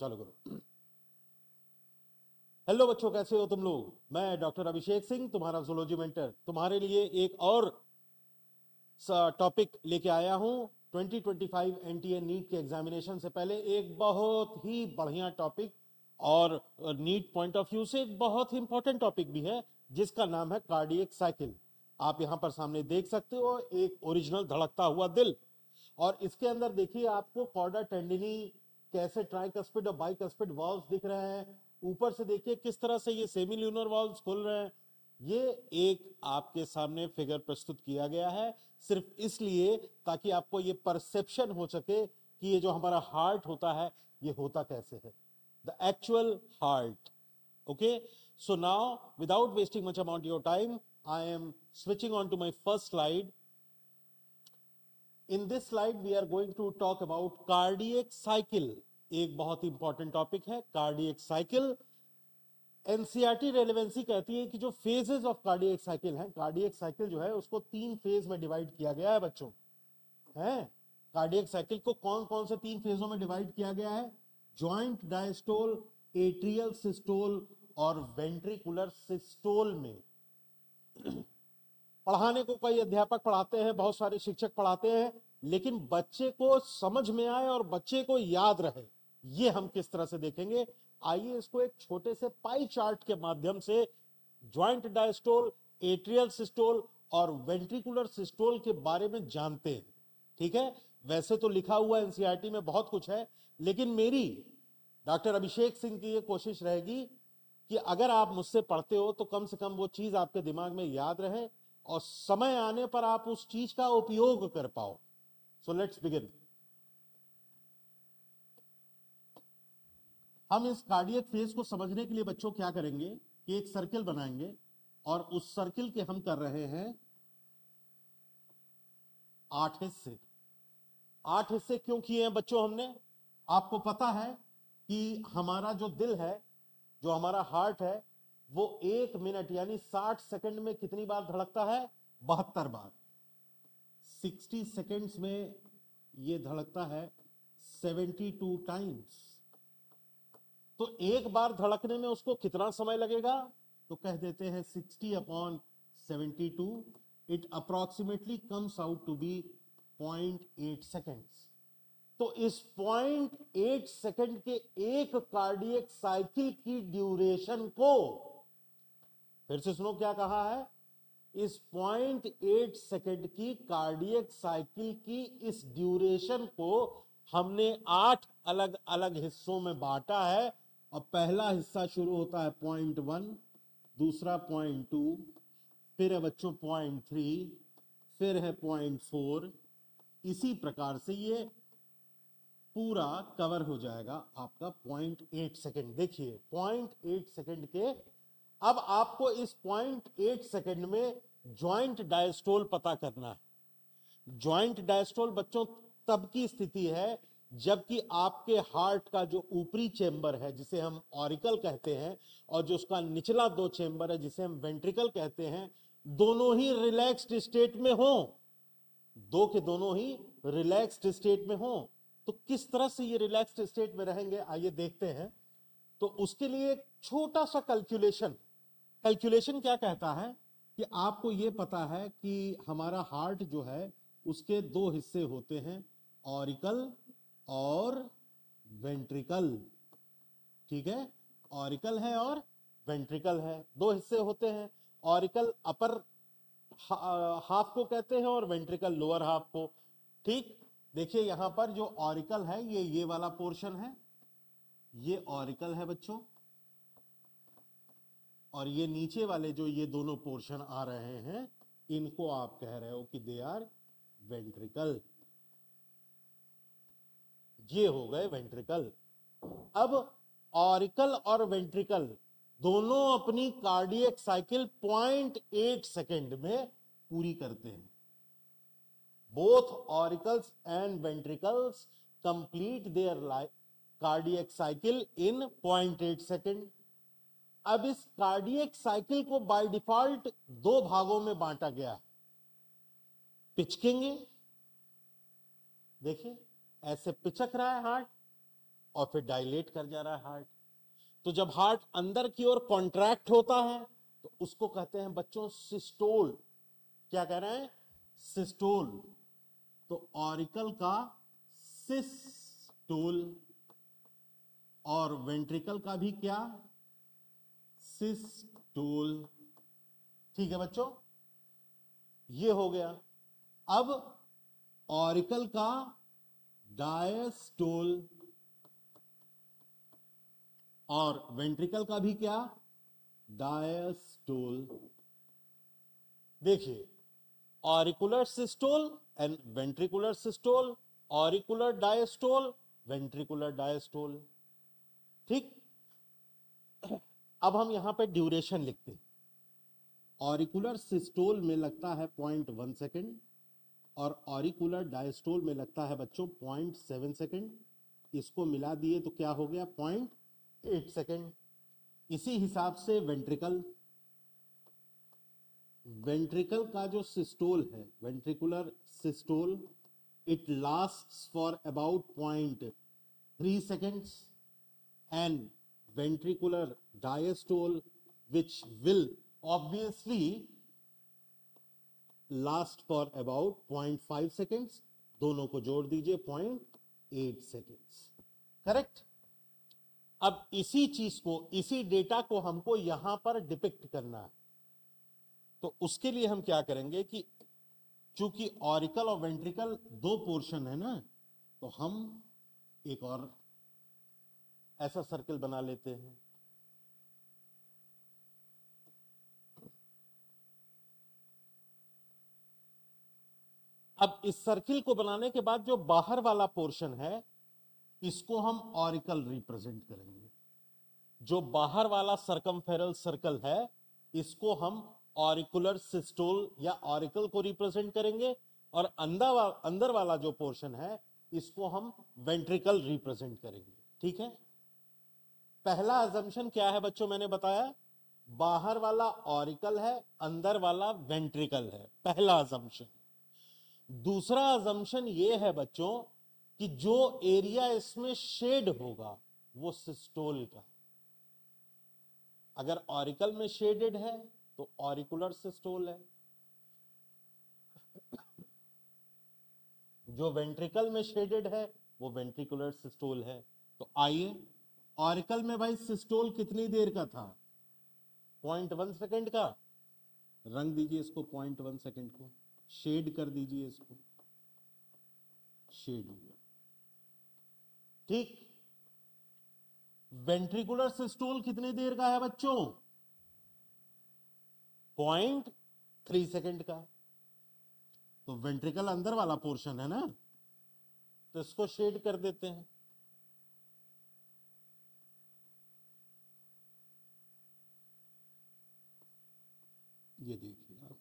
चलो करो। हेलो बच्चों, कैसे हो तुम लोग। मैं डॉक्टर अभिषेक सिंह, तुम्हारा जूलॉजी मेंटर, तुम्हारे लिए एक और टॉपिक लेके आया हूं। 2025 एनटीए नीट के एग्जामिनेशन से पहले एक बहुत ही बढ़िया टॉपिक और नीट पॉइंट ऑफ व्यू से एक बहुत ही इंपॉर्टेंट टॉपिक भी है, जिसका नाम है कार्डियक साइकिल। आप यहां पर सामने देख सकते हो एक ओरिजिनल धड़कता हुआ दिल, और इसके अंदर देखिए आपको कॉर्डा टेंडिनी, कैसे ट्राइकस्पिड और बाइकस्पिड वाल्व्स दिख रहे हैं। ऊपर से देखिए किस तरह से ये सेमी ल्यूनर वाल्व्स खुल रहे हैं। ये एक आपके सामने फिगर प्रस्तुत किया गया है सिर्फ इसलिए ताकि आपको ये परसेप्शन हो सके कि ये जो हमारा हार्ट होता है ये होता कैसे है, the actual heart. Okay, so now without wasting much amount of your time, I am switching on to my first slide. In this slide we are going to talk about cardiac cycle। एक बहुत important topic है cardiac cycle. NCERT relevancy कहती है कि जो phases of cardiac cycle है, cardiac cycle जो है उसको 3 फेज में डिवाइड किया गया है बच्चों। है कार्डियक साइकिल को कौन कौन से 3 फेजों में डिवाइड किया गया है? जॉइंट डायस्टोल, एट्रियल सिस्टोल और वेंट्रिकुलर सिस्टोल में। पढ़ाने को कई अध्यापक पढ़ाते हैं, बहुत सारे शिक्षक पढ़ाते हैं, लेकिन बच्चे को समझ में आए और बच्चे को याद रहे, ये हम किस तरह से देखेंगे। आइए इसको एक छोटे से पाई चार्ट के माध्यम से ज्वाइंट डायस्टोल, एट्रियल सिस्टोल और वेंट्रिकुलर सिस्टोल के बारे में जानते हैं। ठीक है, वैसे तो लिखा हुआ एनसीईआरटी में बहुत कुछ है, लेकिन मेरी डॉक्टर अभिषेक सिंह की ये कोशिश रहेगी कि अगर आप मुझसे पढ़ते हो तो कम से कम वो चीज आपके दिमाग में याद रहे और समय आने पर आप उस चीज का उपयोग कर पाओ। So let's begin. हम इस कार्डियक फेज को समझने के लिए बच्चों क्या करेंगे कि एक सर्किल बनाएंगे, और उस सर्किल के हम कर रहे हैं 8 हिस्से। 8 हिस्से क्यों किए हैं बच्चों हमने? आपको पता है कि हमारा जो दिल है, जो हमारा हार्ट है, वो 1 मिनट यानी 60 सेकंड में कितनी बार धड़कता है? 72 बार। 60 सेकेंड्स में ये धड़कता है 72 टाइम्स। तो एक बार धड़कने में उसको कितना समय लगेगा? तो कह देते हैं 60/72। It approximately comes out to be 0.8 seconds. तो इस 0.8 सेकेंड के एक कार्डियक साइकिल की ड्यूरेशन को, फिर से सुनो क्या कहा है, इस 0.8 सेकेंड की कार्डियक साइकिल की इस ड्यूरेशन को हमने 8 अलग अलग हिस्सों में बांटा है। और पहला हिस्सा शुरू होता है 0.1, दूसरा 0.2, फिर है बच्चों 0.3, फिर है 0.4। इसी प्रकार से ये पूरा कवर हो जाएगा आपका 0.8 सेकेंड। देखिए 0.8 सेकेंड के, अब आपको इस 0.8 सेकेंड में ज्वाइंट डायस्टोल पता करना है। ज्वाइंट डायस्टोल बच्चों तब की स्थिति है जबकि आपके हार्ट का जो ऊपरी चेंबर है जिसे हम ऑरिकल कहते हैं, और जो उसका निचला 2 चेंबर है जिसे हम वेंट्रिकल कहते हैं, दोनों ही रिलैक्स्ड स्टेट में हो। दो के दोनों ही रिलैक्स्ड स्टेट में हो। तो किस तरह से ये रिलैक्स्ड स्टेट में रहेंगे आइए देखते हैं। तो उसके लिए एक छोटा सा कैलकुलेशन। कैलकुलेशन क्या कहता है कि आपको यह पता है कि हमारा हार्ट जो है उसके 2 हिस्से होते हैं, ऑरिकल और वेंट्रिकल। ठीक है, ऑरिकल है और वेंट्रिकल है, 2 हिस्से होते हैं। ऑरिकल अपर हाफ को कहते हैं और वेंट्रिकल लोअर हाफ को। ठीक, देखिए यहां पर जो ऑरिकल है ये वाला पोर्शन है, ये ऑरिकल है बच्चों, और ये नीचे वाले जो ये दोनों पोर्शन आ रहे हैं इनको आप कह रहे हो कि दे आर वेंट्रिकल। ये हो गए वेंट्रिकल। अब ऑरिकल और वेंट्रिकल दोनों अपनी कार्डियक साइकिल 0.8 सेकेंड में पूरी करते हैं। Both auricles and ventricles complete their cardiac cycle in 0.8 second. अब इस कार्डियक साइकिल को बाय डिफॉल्ट 2 भागों में बांटा गया है। पिचकेंगे, देखिए ऐसे पिचक रहा है हार्ट, और फिर डायलेट कर जा रहा है हार्ट। तो जब हार्ट अंदर की ओर कॉन्ट्रैक्ट होता है तो उसको कहते हैं बच्चों सिस्टोल। क्या कह रहे हैं? सिस्टोल। तो ऑरिकल का सिस्टोल और वेंट्रिकल का भी क्या? सिस्टोल। ठीक है बच्चों, ये हो गया। अब ऑरिकल का डायस्टोल और वेंट्रिकल का भी क्या? डायस्टोल। देखिए, auricular systole and ventricular systole, auricular diastole, ventricular diastole. ठीक। अब हम यहां पे ड्यूरेशन लिखते हैं। ऑरिकुलर सिस्टोल में लगता है 0.1 सेकेंड और ऑरिकुलर डायस्टोल में लगता है बच्चों 0.7 सेकेंड। इसको मिला दिए तो क्या हो गया? 0.8 सेकेंड। इसी हिसाब से वेंट्रिकल, वेंट्रिकल का जो सिस्टोल है, ventricular systole, it lasts for about 0.3 seconds, and ventricular diastole which will obviously last for about 0.5 seconds, दोनों को जोड़ दीजिए 0.8 seconds। करेक्ट। अब इसी चीज को, इसी डेटा को हमको यहां पर डिपिक्ट करना है। तो उसके लिए हम क्या करेंगे कि चूंकि ऑरिकल और वेंट्रिकल दो पोर्शन है ना, तो हम एक और ऐसा सर्कल बना लेते हैं। अब इस सर्किल को बनाने के बाद जो बाहर वाला पोर्शन है इसको हम ऑरिकल रिप्रेजेंट करेंगे। जो बाहर वाला सर्कमफेरल सर्कल है इसको हम ऑरिकुलर सिस्टोल या ऑरिकल को रिप्रेजेंट करेंगे, और अंदर वाला जो पोर्शन है इसको हम वेंट्रिकल रिप्रेजेंट करेंगे। ठीक है। पहला अजम्पशन क्या है बच्चों? मैंने बताया बाहर वाला ऑरिकल है, अंदर वाला वेंट्रिकल है, पहला अजम्पशन। दूसरा अजम्पशन यह है बच्चों कि जो एरिया इसमें शेड होगा वो सिस्टोल का। अगर ऑरिकल में शेडेड है तो ऑरिकुलर सिस्टोल है, जो वेंट्रिकल में शेडेड है वो वेंट्रिकुलर सिस्टोल है। तो आइए, ऑरिकल में भाई सिस्टोल कितनी देर का था? 0.1 सेकेंड का। रंग दीजिए इसको 0.1 सेकेंड को, शेड कर दीजिए इसको, शेड हो गया। ठीक। वेंट्रिकुलर सिस्टोल कितनी देर का है बच्चों? 0.3 सेकेंड का। तो वेंट्रिकल अंदर वाला पोर्शन है ना, तो इसको शेड कर देते हैं। ये देखिए आप,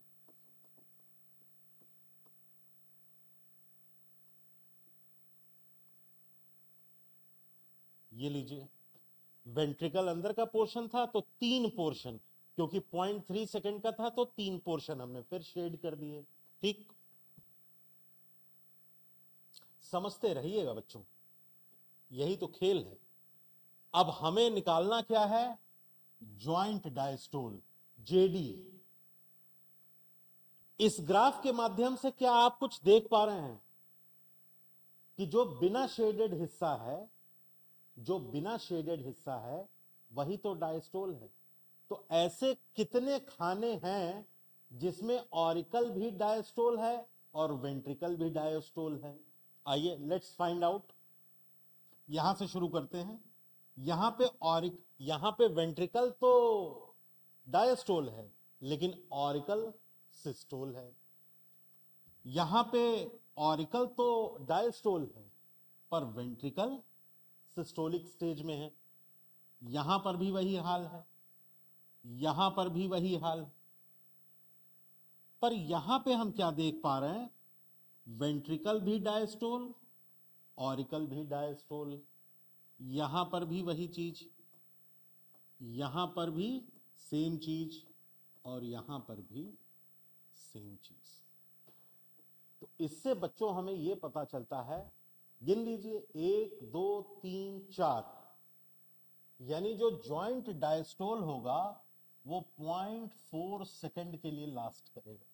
ये लीजिए, वेंट्रिकल अंदर का पोर्शन था तो 3 पोर्शन, क्योंकि 0.3 सेकेंड का था तो 3 पोर्शन हमने फिर शेड कर दिए। ठीक। समझते रहिएगा बच्चों, यही तो खेल है। अब हमें निकालना क्या है? Joint diastole, JD. इस ग्राफ के माध्यम से क्या आप कुछ देख पा रहे हैं कि जो बिना शेडेड हिस्सा है, जो बिना शेडेड हिस्सा है वही तो डायस्टोल है। तो ऐसे कितने खाने हैं जिसमें ऑरिकल भी डायस्टोल है और वेंट्रिकल भी डायस्टोल है? आइए लेट्स फाइंड आउट। यहां से शुरू करते हैं। यहां पे वेंट्रिकल तो डायस्टोल है लेकिन ऑरिकल सिस्टोल है। यहां पे ऑरिकल तो डायस्टोल है पर वेंट्रिकल सिस्टोलिक स्टेज में है। यहां पर भी वही हाल है, यहां पर भी वही हाल है। पर यहां पे हम क्या देख पा रहे हैं? वेंट्रिकल भी डायस्टोल, ऑरिकल भी डायस्टोल। यहां पर भी वही चीज, यहां पर भी सेम चीज, और यहां पर भी सेम चीज। तो इससे बच्चों हमें यह पता चलता है गिन लीजिए, 1 2 3 4, यानी जो ज्वाइंट डायस्टोल होगा वो 0.4 सेकंड के लिए लास्ट करेगा।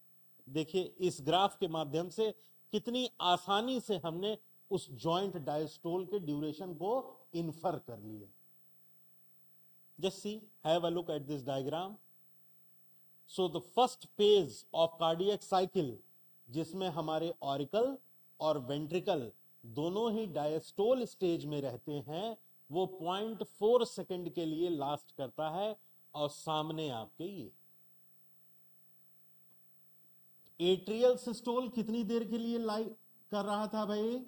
देखिए इस ग्राफ के माध्यम से कितनी आसानी से हमने उस ज्वाइंट डायस्टोल के ड्यूरेशन को इन्फर कर लिया। Just see, have a look at this diagram. So the first phase of cardiac cycle, जिसमें हमारे ऑरिकल और वेंट्रिकल दोनों ही डायस्टोल स्टेज में रहते हैं, वो 0.4 सेकंड के लिए लास्ट करता है। और सामने आपके ये एट्रियल सिस्टोल कितनी देर के लिए लाइक कर रहा था भाई?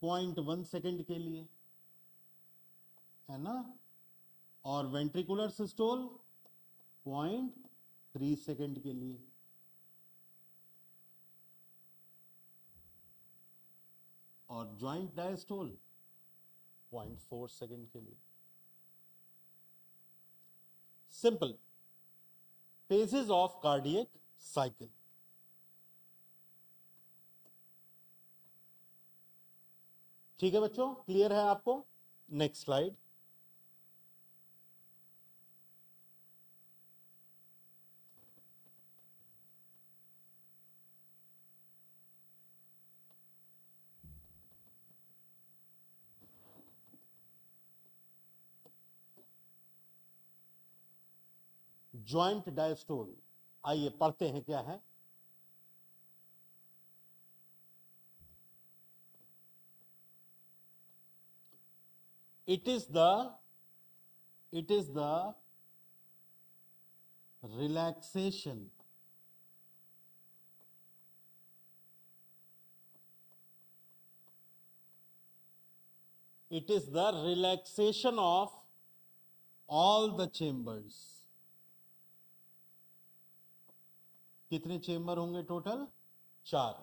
0.1 सेकंड के लिए, है ना। और वेंट्रिकुलर सिस्टोल 0.3 सेकंड के लिए। और ज्वाइंट डायस्टोल 0.4 सेकंड के लिए। Simple phases of cardiac cycle. ठीक है बच्चों, क्लियर है आपको? Next slide. ज्वाइंट डायस्टोल, आइए पढ़ते हैं क्या है। It is the relaxation of all the chambers। कितने चेंबर होंगे टोटल? 4।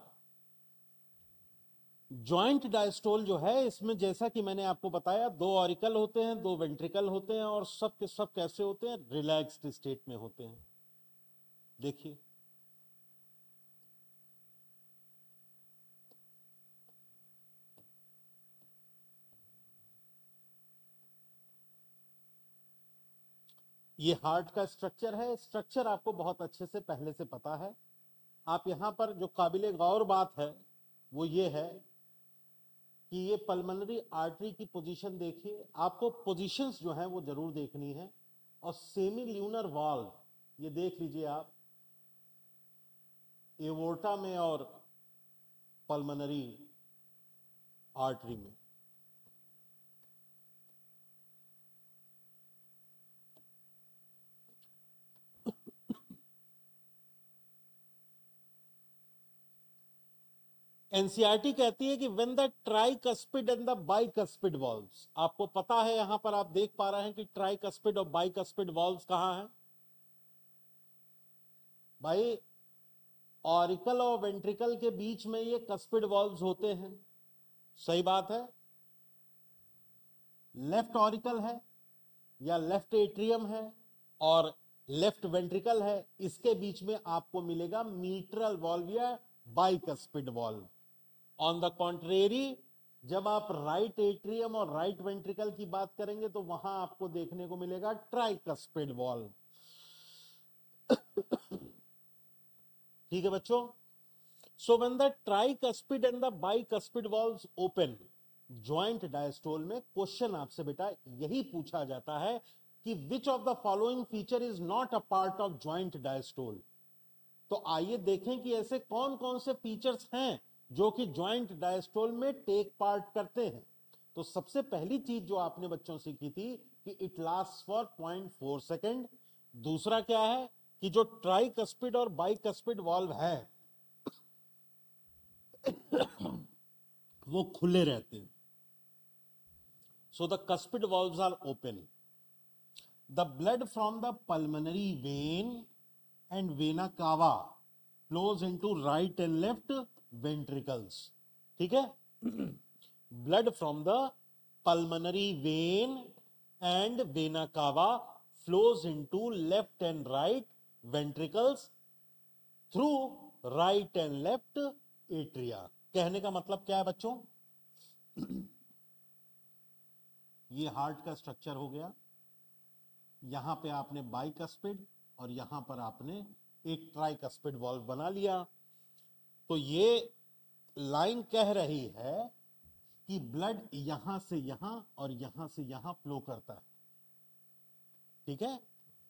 ज्वाइंट डायस्टोल जो है, इसमें जैसा कि मैंने आपको बताया, 2 ऑरिकल होते हैं, 2 वेंट्रिकल होते हैं, और सब के सब कैसे होते हैं? रिलैक्स्ड स्टेट में होते हैं। देखिए ये हार्ट का स्ट्रक्चर है। स्ट्रक्चर आपको बहुत अच्छे से पहले से पता है। आप यहां पर जो काबिले गौर बात है वो ये है कि ये पल्मोनरी आर्टरी की पोजीशन देखिए। आपको पोजीशंस जो हैं वो जरूर देखनी है। और सेमी ल्यूनर वाल्व ये देख लीजिए आप, एवोर्टा में और पल्मोनरी आर्टरी में। एनसीईआरटी कहती है कि when the tricuspid and the bicuspid valves, आपको पता है यहां पर आप देख पा रहे हैं कि ट्राइकस्पिड और बाइकस्पिड वाल्व्स कहां हैं भाई? ऑरिकल और वेंट्रिकल के बीच में ये कस्पिड वाल्व्स होते हैं। सही बात है। लेफ्ट ऑरिकल है या लेफ्ट एट्रियम है और लेफ्ट वेंट्रिकल है, इसके बीच में आपको मिलेगा मीट्रल वाल्व या bicuspid valve. On the contrary, जब आप राइट एट्रियम और राइट वेंट्रिकल की बात करेंगे तो वहां आपको देखने को मिलेगा ट्राइकस्पिड वाल्व। ठीक है बच्चों। So when the tricuspid and the bicuspid valves open, joint diastole में क्वेश्चन आपसे बेटा यही पूछा जाता है कि which of the following feature is not a part of joint diastole. तो आइए देखें कि ऐसे कौन कौन से फीचर्स हैं जो कि ज्वाइंट डायस्टोल में टेक पार्ट करते हैं। तो सबसे पहली चीज जो आपने बच्चों सीखी थी कि इट लास्ट फॉर 0.4 सेकेंड। दूसरा क्या है कि जो ट्राइकस्पिड और बाइकस्पिड वाल्व है वो खुले रहते हैं। So the cuspid valves are open. The blood from the pulmonary vein and vena cava flows into right and left ventricles। ठीक है। blood from the pulmonary vein and vena cava flows into left and right ventricles through right and left atria। कहने का मतलब क्या है बच्चों ये heart का स्ट्रक्चर हो गया। यहां पे आपने बाइकस्पिड और यहां पर आपने एक ट्राइकस्पिड वॉल्व बना लिया। तो ये लाइन कह रही है कि ब्लड यहां से यहां और यहां से यहां फ्लो करता है। ठीक है,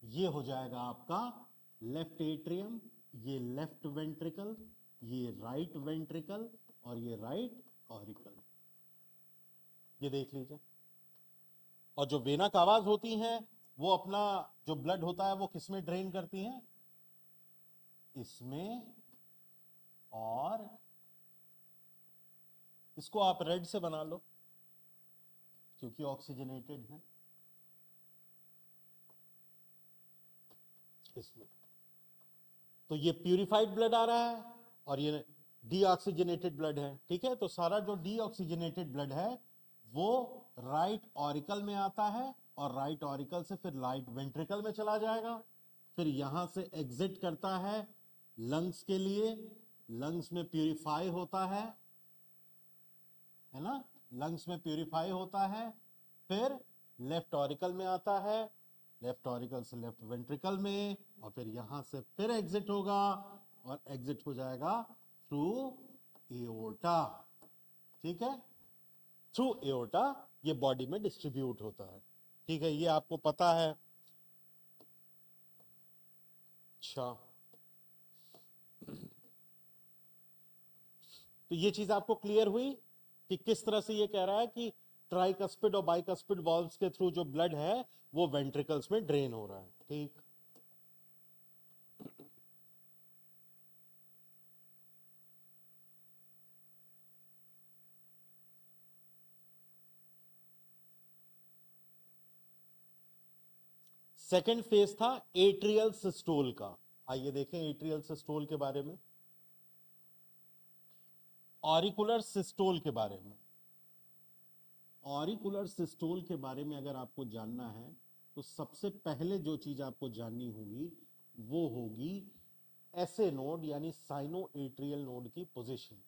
ये हो जाएगा आपका लेफ्ट एट्रियम, ये लेफ्ट वेंट्रिकल, ये राइट वेंट्रिकल और ये राइट ऑरिकल। ये देख लीजिए। और जो वेना कावाज होती हैं वो अपना जो ब्लड होता है वो किसमें ड्रेन करती हैं? इसमें। और इसको आप रेड से बना लो क्योंकि ऑक्सीजनेटेड है। इसमें तो ये प्यूरिफाइड ब्लड आ रहा है और ये डीऑक्सीजनेटेड ब्लड है। ठीक है, तो सारा जो डीऑक्सीजनेटेड ब्लड है वो राइट ऑरिकल में आता है और राइट ऑरिकल से फिर राइट वेंट्रिकल में चला जाएगा, फिर यहां से एग्जिट करता है लंग्स के लिए। लंग्स में प्यूरिफाई होता है ना, लंग्स में प्यूरिफाई होता है, फिर लेफ्ट ऑरिकल में आता है, लेफ्ट ऑरिकल से लेफ्ट वेंट्रिकल में, और फिर यहां से फिर एग्जिट होगा और एग्जिट हो जाएगा थ्रू एओर्टा। ठीक है, थ्रू एओर्टा ये बॉडी में डिस्ट्रीब्यूट होता है। ठीक है, ये आपको पता है। अच्छा, तो ये चीज आपको क्लियर हुई कि किस तरह से ये कह रहा है कि ट्राइकस्पिड और बाइकस्पिड वॉल्व्स के थ्रू जो ब्लड है वो वेंट्रिकल्स में ड्रेन हो रहा है। ठीक, सेकेंड फेज था एट्रियल सिस्टोल का। आइए देखें एट्रियल सिस्टोल के बारे में, ऑरिकुलर सिस्टोल के बारे में। ऑरिकुलर सिस्टोल के बारे में अगर आपको जानना है तो सबसे पहले जो चीज आपको जाननी होगी वो होगी एसए नोड यानी साइनो एट्रियल नोड की पोजीशन।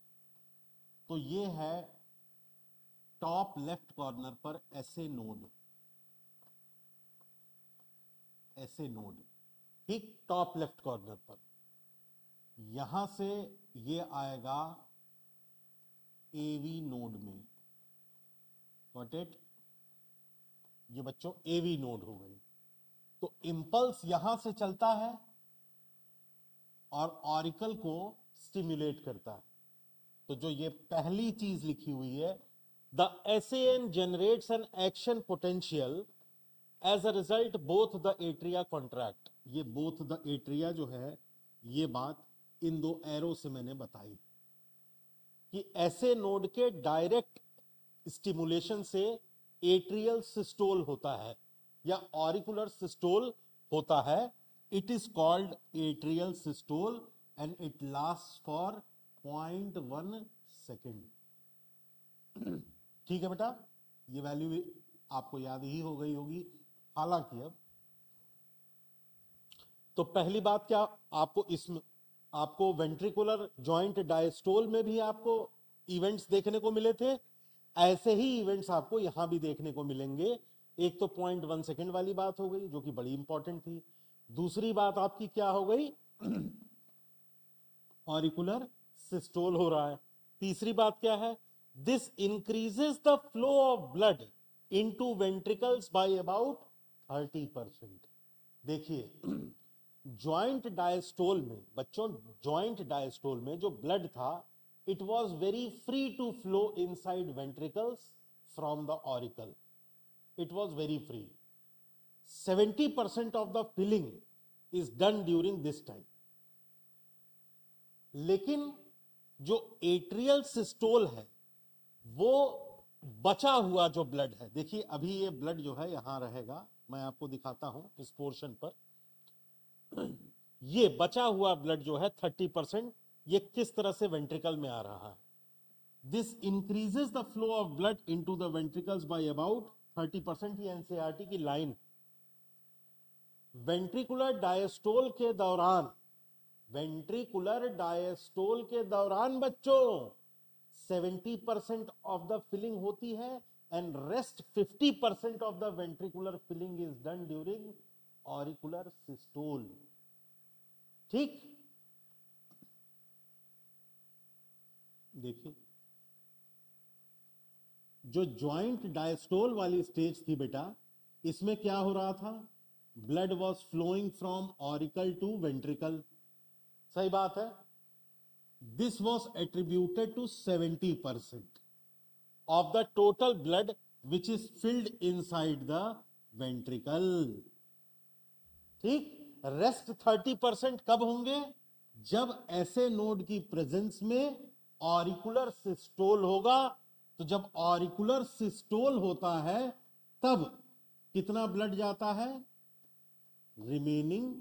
तो ये है टॉप लेफ्ट कॉर्नर पर एसए नोड, एसए नोड ठीक टॉप लेफ्ट कॉर्नर पर। यहां से ये आएगा एवी नोड में। Got it? ये बच्चों एवी नोड हो गई। तो इंपल्स यहां से चलता है और ऑरिकल को स्टिमुलेट करता है। तो जो ये पहली चीज लिखी हुई है, the SN generates an action potential as a result both the atria contract. ये बोथ द एट्रिया जो है ये बात इन दो एरो से मैंने बताई कि ऐसे नोड के डायरेक्ट स्टिमुलेशन से एट्रियल सिस्टोल होता है या ऑरिकुलर सिस्टोल होता है। It is called atrial systole and it last for 0.1 second. ठीक है बेटा, ये वैल्यू आपको याद ही हो गई होगी। हालांकि अब तो पहली बात क्या, आपको इसमें आपको वेंट्रिकुलर जॉइंट डायस्टोल में भी आपको इवेंट्स देखने को मिले थे, ऐसे ही इवेंट्स आपको यहां भी देखने को मिलेंगे। एक तो 0.1 सेकेंड वाली बात हो गई जो कि बड़ी इंपॉर्टेंट थी। दूसरी बात आपकी क्या हो गई? ऑरिकुलर सिस्टोल हो रहा है। तीसरी बात क्या है? This increases the flow of blood into ventricles by about 30%। देखिए ज्वाइंट डायस्टोल में बच्चों, ज्वाइंट डायस्टोल में जो ब्लड था it was very free to flow inside ventricles from the auricle. It was very free. 70% of the filling is done during this time. लेकिन जो atrial systole है वो बचा हुआ जो ब्लड है, देखिए अभी ये ब्लड जो है यहां रहेगा, मैं आपको दिखाता हूं इस पोर्शन पर। ये बचा हुआ ब्लड जो है 30%, ये किस तरह से वेंट्रिकल में आ रहा है? This increases the flow of blood into the ventricles by about 30%। ये एनसीईआरटी की लाइन। वेंट्रिकुलर डायस्टोल के दौरान, वेंट्रिकुलर डायस्टोल के दौरान बच्चों 70% ऑफ द फिलिंग होती है and rest 50% of the ventricular filling is done during auricular systole. ठीक, देखिए जो ज्वाइंट डायस्टोल वाली स्टेज थी बेटा, इसमें क्या हो रहा था, blood was flowing from auricle to ventricle, सही बात है। This was attributed to 70% of the total blood which is filled inside the ventricle। ठीक, रेस्ट 30% कब होंगे, जब ऐसे नोड की प्रेजेंस में ऑरिकुलर सिस्टोल होगा। तो जब ऑरिकुलर सिस्टोल होता है तब कितना ब्लड जाता है, रिमेनिंग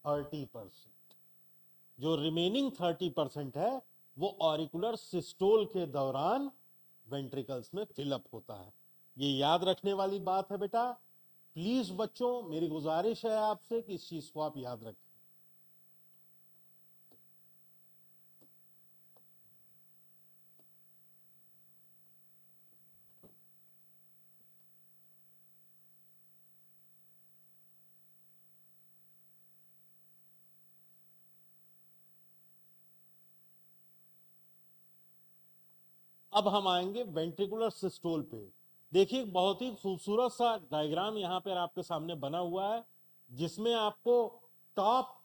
30%। जो रिमेनिंग 30% है वो ऑरिकुलर सिस्टोल के दौरान वेंट्रिकल्स में फिलअप होता है। ये याद रखने वाली बात है बेटा। प्लीज बच्चों, मेरी गुजारिश है आपसे कि इस चीज को आप याद रखें। अब हम आएंगे वेंट्रिकुलर सिस्टोल पे। देखिए बहुत ही खूबसूरत सा डायग्राम यहां पर आपके सामने बना हुआ है, जिसमें आपको टॉप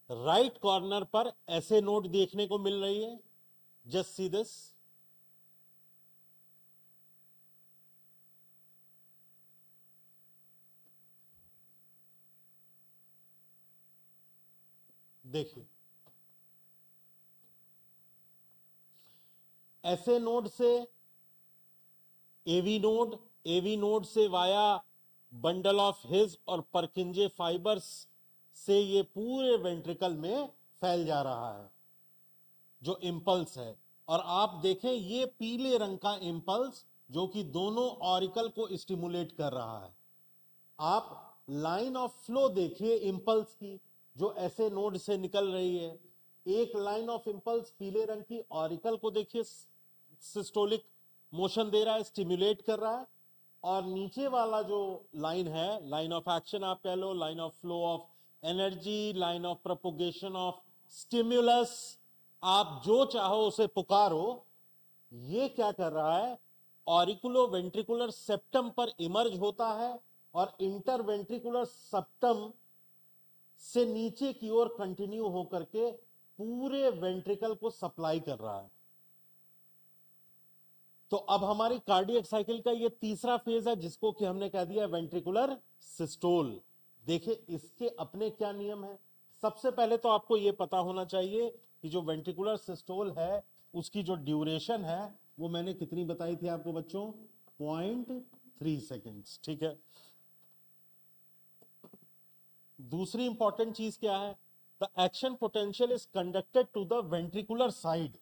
राइट कॉर्नर पर ऐसे नोट देखने को मिल रही है। जस्ट सी दिस, देखिए ऐसे नोड से एवी नोड से वाया बंडल ऑफ हिज और परकिंजे फाइबर्स से ये पूरे वेंट्रिकल में फैल जा रहा है जो इंपल्स है। और आप देखें ये पीले रंग का इंपल्स जो कि दोनों ऑरिकल को स्टिमुलेट कर रहा है। आप लाइन ऑफ फ्लो देखिए इंपल्स की, जो ऐसे नोड से निकल रही है। एक लाइन ऑफ इंपल्स पीले रंग की ऑरिकल को देखिए सिस्टोलिक मोशन दे रहा है, स्टिमुलेट कर रहा है। और नीचे वाला जो लाइन है, लाइन ऑफ एक्शन आप कह लो, line of flow of energy, line of propagation of stimulus, आप जो चाहो उसे पुकारो, ये क्या कर रहा है, ऑरिकुलो वेंट्रिकुलर सेप्टम पर इमर्ज होता है और इंटरवेंट्रिकुलर सेप्टम से नीचे की ओर कंटिन्यू होकर के पूरे वेंट्रिकल को सप्लाई कर रहा है। तो अब हमारी कार्डियक साइकिल का ये तीसरा फेज है, जिसको कि हमने कह दिया वेंट्रिकुलर सिस्टोल। देखिए इसके अपने क्या नियम है। सबसे पहले तो आपको यह पता होना चाहिए कि जो वेंट्रिकुलर सिस्टोल है उसकी जो ड्यूरेशन है वो मैंने कितनी बताई थी आपको बच्चों, 0.3 सेकेंड्स। ठीक है, दूसरी इंपॉर्टेंट चीज क्या है, the action potential is conducted to the ventricular side.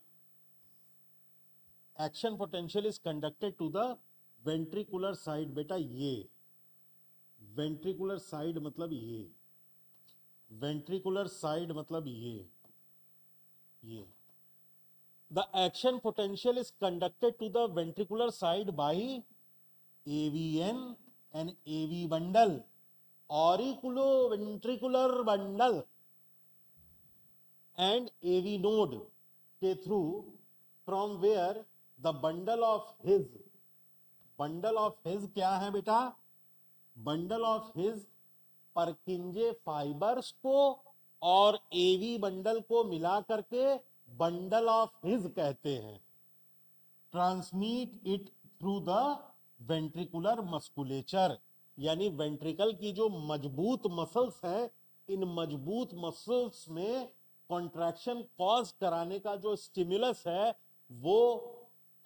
Action potential is conducted to the ventricular side. बेटा ये वेंट्रिकुलर साइड मतलब ये, वेंट्रिकुलर साइड मतलब ये the action potential is conducted to the ventricular side by AVN and AV bundle, auriculo ventricular bundle and AV node के through, from where the bundle of His, bundle of His क्या है बेटा, bundle of His Purkinje fibres को और AV bundle को मिला करके bundle of his कहते हैं, transmit it through the ventricular musculature. यानी वेंट्रिकल की जो मजबूत मसल्स हैं, इन मजबूत मसल्स में कॉन्ट्रैक्शन कॉज कराने का जो स्टिमुलस है वो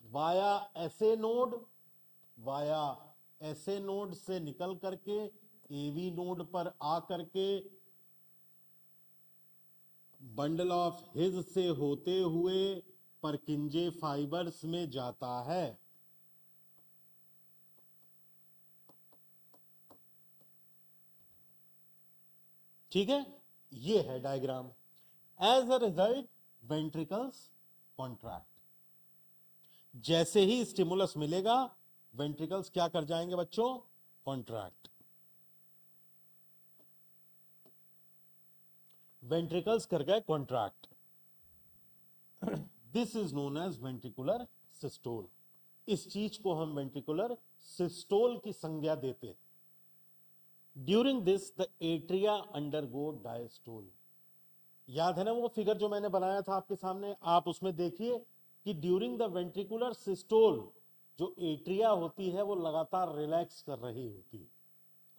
वाया ऐसे नोड से निकल करके एवी नोड पर आ करके बंडल ऑफ हिज से होते हुए परकिंजे फाइबर्स में जाता है। ठीक है, ये है diagram. As a result ventricles contract. जैसे ही स्टिमुलस मिलेगा वेंट्रिकल्स क्या कर जाएंगे बच्चों, कॉन्ट्रैक्ट। वेंट्रिकल्स कर गए contract. This is known as ventricular systole. इस चीज को हम वेंट्रिकुलर सिस्टोल की संज्ञा देते हैं। During this the atria undergo diastole. याद है ना वो फिगर जो मैंने बनाया था आपके सामने, आप उसमें देखिए कि ड्यूरिंग द वेंट्रिकुलर सिस्टोल जो एट्रिया होती है वो लगातार रिलैक्स कर रही होती है।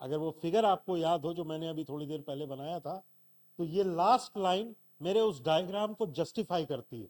अगर वो फिगर आपको याद हो जो मैंने अभी थोड़ी देर पहले बनाया था, तो ये लास्ट लाइन मेरे उस डायग्राम को जस्टिफाई करती है।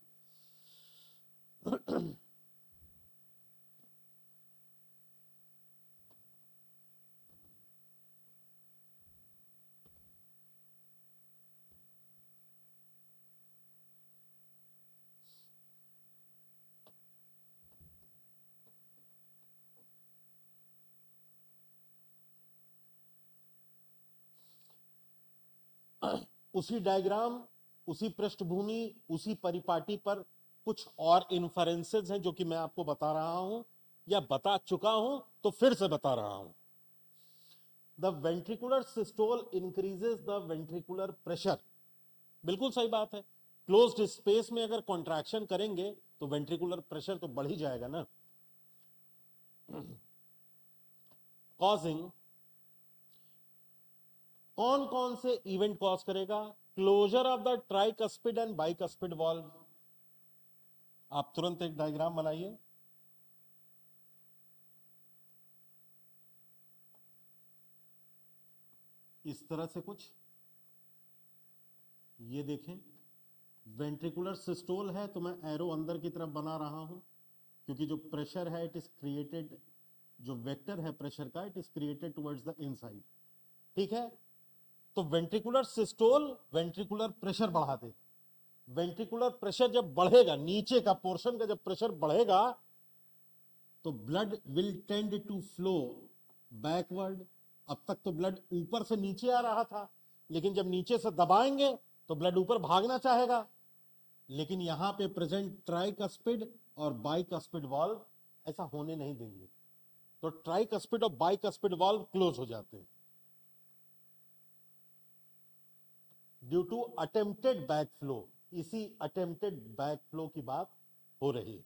उसी डायग्राम, उसी पृष्ठभूमि, उसी परिपाटी पर कुछ और इन्फरेंसेस हैं जो कि मैं आपको बता रहा हूं या बता चुका हूं, तो फिर से बता रहा हूं। The ventricular systole increases the ventricular pressure. बिल्कुल सही बात है। क्लोज्ड स्पेस में अगर कॉन्ट्रैक्शन करेंगे तो वेंट्रिकुलर प्रेशर तो बढ़ ही जाएगा ना। कॉजिंग, कौन कौन से इवेंट कॉज करेगा, closure of the tricuspid and bicuspid valve. आप तुरंत एक डायग्राम बनाइए। इस तरह से कुछ, ये देखें वेंट्रिकुलर सिस्टोल है तो मैं एरो अंदर की तरफ बना रहा हूं, क्योंकि जो प्रेशर है इट इज क्रिएटेड, जो वेक्टर है प्रेशर का it is created towards the inside. ठीक है, तो वेंट्रिकुलर सिस्टोल वेंट्रिकुलर प्रेशर बढ़ा दे। वेंट्रिकुलर प्रेशर जब बढ़ेगा, नीचे का पोर्शन का जब प्रेशर बढ़ेगा तो blood will tend to flow backward. अब तक तो ब्लड ऊपर से नीचे आ रहा था, लेकिन जब नीचे से दबाएंगे तो ब्लड ऊपर भागना चाहेगा, लेकिन यहां पे प्रेजेंट ट्राइकस्पिड और बाइकस्पिड वाल्व ऐसा होने नहीं देंगे, तो ट्राइकस्पिड और बाइकस्पिड वाल्व क्लोज हो जाते हैं due to attempted back flow. इसी अटेम्प्टेड बैक फ्लो की बात हो रही है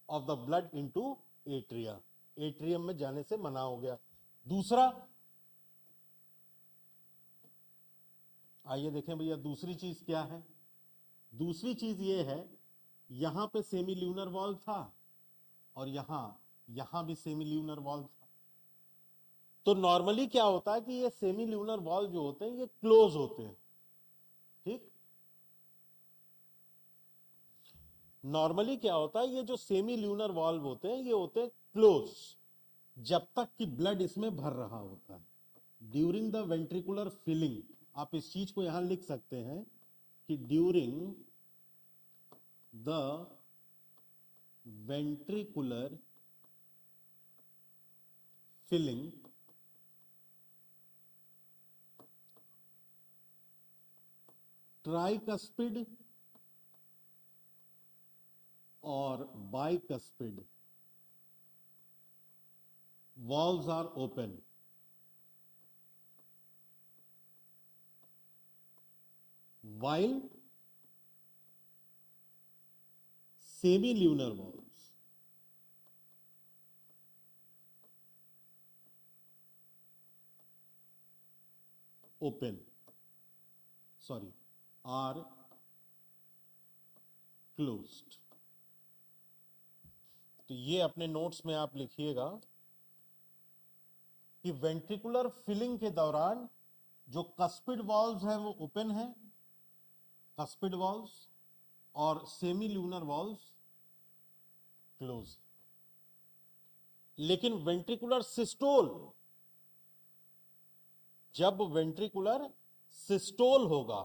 of the blood into atria. Atrium में जाने से मना हो गया। दूसरा, आइए देखें भैया दूसरी चीज क्या है। दूसरी चीज ये है, यहां पे सेमी ल्यूनर वॉल्व था और यहां भी सेमी ल्यूनर वॉल्व था। तो नॉर्मली क्या होता है कि ये सेमी ल्यूनर वॉल्व जो होते हैं ये क्लोज होते हैं। ठीक, नॉर्मली क्या होता है, ये जो सेमी ल्यूनर वॉल्व होते हैं ये होते हैं क्लोज, जब तक कि ब्लड इसमें भर रहा होता है। ड्यूरिंग द वेंट्रिकुलर फिलिंग, आप इस चीज को यहां लिख सकते हैं कि during the ventricular filling tricuspid और bicuspid valves are open while semilunar valves open, sorry, are closed। तो ये अपने नोट्स में आप लिखिएगा कि वेंट्रिकुलर फिलिंग के दौरान जो कस्पिड वॉल्व्स हैं वो ओपन है, कस्पिड वॉल्व्स, और सेमी ल्यूनर वॉल्व्स क्लोज। लेकिन वेंट्रिकुलर सिस्टोल, जब वेंट्रिकुलर सिस्टोल होगा,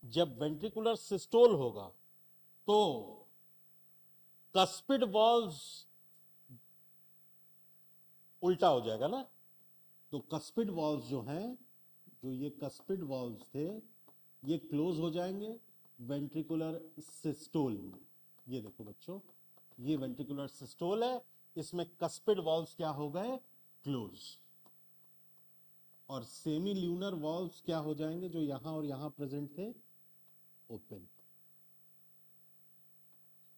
जब वेंट्रिकुलर सिस्टोल होगा तो कस्पिड वॉल्व्स उल्टा हो जाएगा ना। तो कस्पिड वॉल्व्स जो हैं, जो ये कस्पिड वॉल्व्स थे ये क्लोज हो जाएंगे, वेंट्रिकुलर सिस्टोल। ये देखो बच्चों, ये वेंट्रिकुलर सिस्टोल है, इसमें कस्पिड वॉल्व्स क्या हो गए, क्लोज, और सेमी ल्यूनर वॉल्व्स क्या हो जाएंगे, जो यहां और यहां प्रेजेंट थे, ओपन।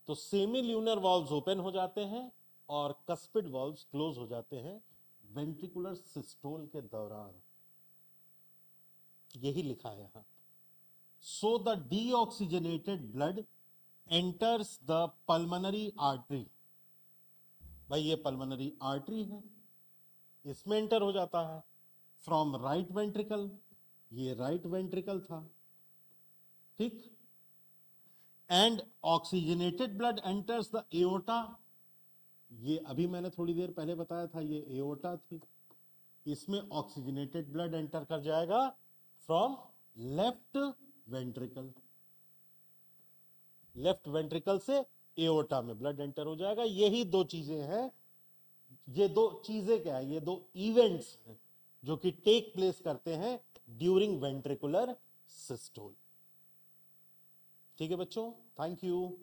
तो सेमी ल्यूनर वॉल्व्स ओपन हो जाते हैं और कस्पिड वॉल्व्स क्लोज हो जाते हैं वेंट्रिकुलर सिस्टोल के दौरान। यही लिखा है यहां। So the deoxygenated blood enters the pulmonary artery। भाई ये पल्मोनरी आर्टरी है, इसमें एंटर हो जाता है फ्रॉम राइट वेंट्रिकल, ये राइट वेंट्रिकल था, ठीक। And oxygenated blood enters the aorta, ये अभी मैंने थोड़ी देर पहले बताया था, ये एओर्टा थी, इसमें ऑक्सीजनेटेड ब्लड एंटर कर जाएगा from left ventricle, left ventricle से एओर्टा में ब्लड एंटर हो जाएगा। यही दो चीजें हैं, ये दो चीजें क्या है, ये दो इवेंट्स हैं जो कि टेक प्लेस करते हैं ड्यूरिंग वेंट्रिकुलर सिस्टोल। ठीक है बच्चों, थैंक यू।